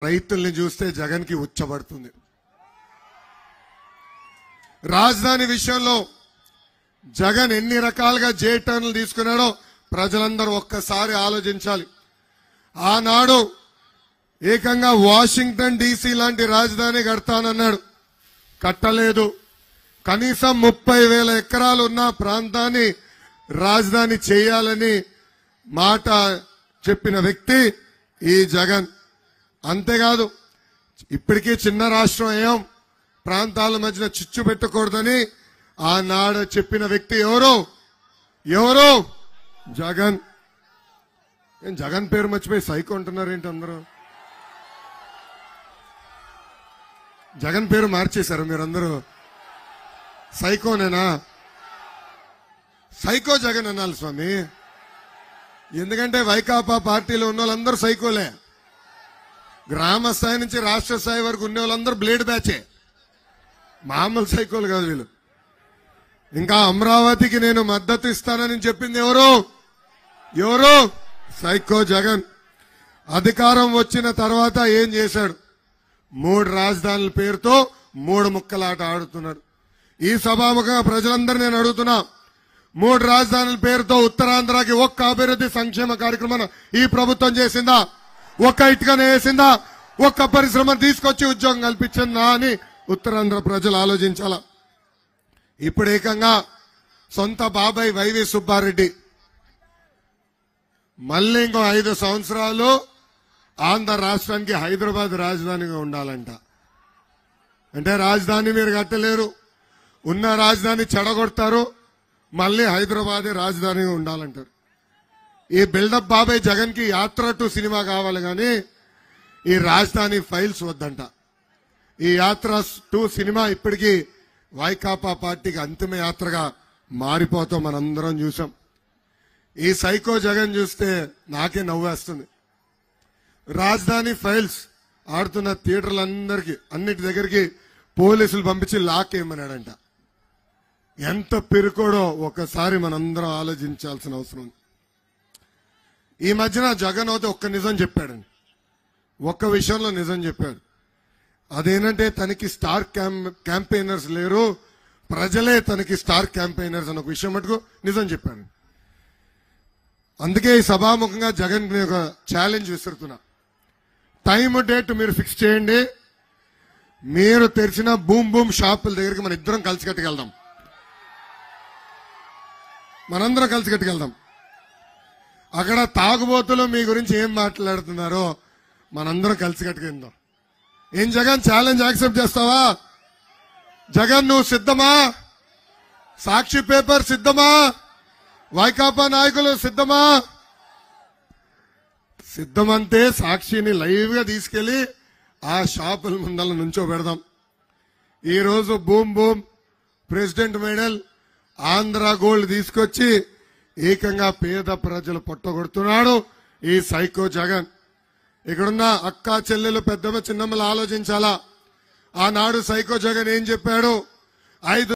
రైతుల్ని చూస్తే జగన్ కి ఉచ్చబడుతుంది. రాజధాని విషయంలో జగన్ ఎన్ని రకాలుగా జే టర్న్లు తీసుకున్నాడో ప్రజలందరూ ఒక్కసారి ఆలోచించాలి. ఆనాడు ఏకంగా వాషింగ్టన్ డీసీ లాంటి రాజధాని కడతానన్నాడు, కట్టలేదు. కనీసం 30,000 ఎకరాలు ఉన్న ప్రాంతాన్ని రాజధాని చేయాలని మాట చెప్పిన వ్యక్తి ఈ జగన్. అంతేకాదు ఇప్పటికీ చిన్న రాష్ట్రం ఏం ప్రాంతాల మధ్యన చిచ్చు పెట్టకూడదని ఆనాడు చెప్పిన వ్యక్తి ఎవరు జగన్. జగన్ పేరు మర్చిపోయి సైకో అంటున్నారేంటి అందరూ? జగన్ పేరు మార్చేశారు మీరందరూ. సైకోనేనా? సైకో జగన్ అనాలి స్వామి. ఎందుకంటే వైకాపా పార్టీలో ఉన్న వాళ్ళందరూ సైకోలే. గ్రామ స్థాయి నుంచి రాష్ట్ర స్థాయి వరకు ఉన్న వాళ్ళందరూ బ్లేడ్ బ్యాచే, మామూలు సైకోలు కాదు వీళ్ళు. ఇంకా అమరావతికి నేను మద్దతు ఇస్తానని చెప్పింది ఎవరు? సైకో జగన్. అధికారం వచ్చిన తర్వాత ఏం చేశాడు? 3 రాజధానుల పేరుతో 3 ముక్కలాట ఆడుతున్నాడు. ఈ సభాముఖంగా ప్రజలందరూ నేను అడుగుతున్నా, 3 రాజధానుల పేరుతో ఉత్తరాంధ్రకి ఒక్క అభివృద్ధి సంక్షేమ కార్యక్రమం ఈ ప్రభుత్వం చేసిందా? ఒక్క ఇటుకనే వేసిందా? ఒక్క పరిశ్రమ తీసుకొచ్చి ఉద్యోగం కల్పించిందా అని ఉత్తరాంధ్ర ప్రజలు ఆలోచించాలా. ఇప్పుడు ఏకంగా సొంత బాబాయ్ వైవి సుబ్బారెడ్డి మళ్ళీ ఇంకో 5 సంవత్సరాలు ఆంధ్ర రాష్ట్రానికి హైదరాబాద్ రాజధానిగా ఉండాలంట. అంటే రాజధాని మీరు కట్టలేరు, ఉన్న రాజధాని చెడగొడతారు, మళ్ళీ హైదరాబాదే రాజధానిగా ఉండాలంటారు. ఈ బిల్డప్ బాబాయ్ జగన్ కి యాత్ర టు సినిమా కావాలి కానీ ఈ రాజధాని ఫైల్స్ వద్దంట. ఈ యాత్ర టు సినిమా ఇప్పటికీ వైకాపా పార్టీకి అంతిమ యాత్రగా మారిపోతాం మనందరం చూసాం. ఈ సైకో జగన్ చూస్తే నాకే నవ్వేస్తుంది. రాజధాని ఫైల్స్ ఆడుతున్న థియేటర్లందరికీ అన్నిటి దగ్గరికి పోలీసులు పంపించి లాక్ ఏమన్నాడంట. ఎంత పెరుకోడో ఒకసారి మనందరం ఆలోచించాల్సిన అవసరం ఉంది. ఈ మధ్యన జగన్ అయితే ఒక్క నిజం చెప్పాడండి, ఒక్క విషయంలో నిజం చెప్పాడు. అదేంటంటే తనకి స్టార్ క్యాంపెయినర్స్ లేరు, ప్రజలే తనకి స్టార్ క్యాంపెయినర్స్ అని ఒక విషయం మటుకు నిజం చెప్పాడు. అందుకే ఈ సభాముఖంగా జగన్ ఒక ఛాలెంజ్ విసురుతున్నా. టైం డేట్ మీరు ఫిక్స్ చేయండి. మీరు తెరిచిన బూమ్ షాపుల దగ్గరికి మన ఇద్దరం కలిసి కట్టుకెళ్దాం, మనందరం కలిసి కట్టుకెళ్దాం. అక్కడ తాగుబోతులు మీ గురించి ఏం మాట్లాడుతున్నారో మనందరం కలిసి కట్టుకెళ్దాం. ఏం జగన్, ఛాలెంజ్ యాక్సెప్ట్ చేస్తావా? జగన్ నువ్వు సిద్ధమా? సాక్షి పేపర్ సిద్ధమా? వైకాపా నాయకులు సిద్ధమా? సిద్ధమంటే సాక్షిని లైవ్ గా తీసుకెళ్లి ఆ షాపుల ముందల నుంచో పెడదాం. ఈ రోజు boom president medal Andhra gold తీసుకొచ్చి ఏకంగా పేద ప్రజలు పొట్టగొడుతున్నాడు ఈ సైకో జగన్. ఇక్కడున్న అక్క చెల్లెలు పెద్దమ్మ చిన్నమ్మలు ఆలోచించాలా. ఆనాడు సైకో జగన్ ఏం చెప్పాడు? 5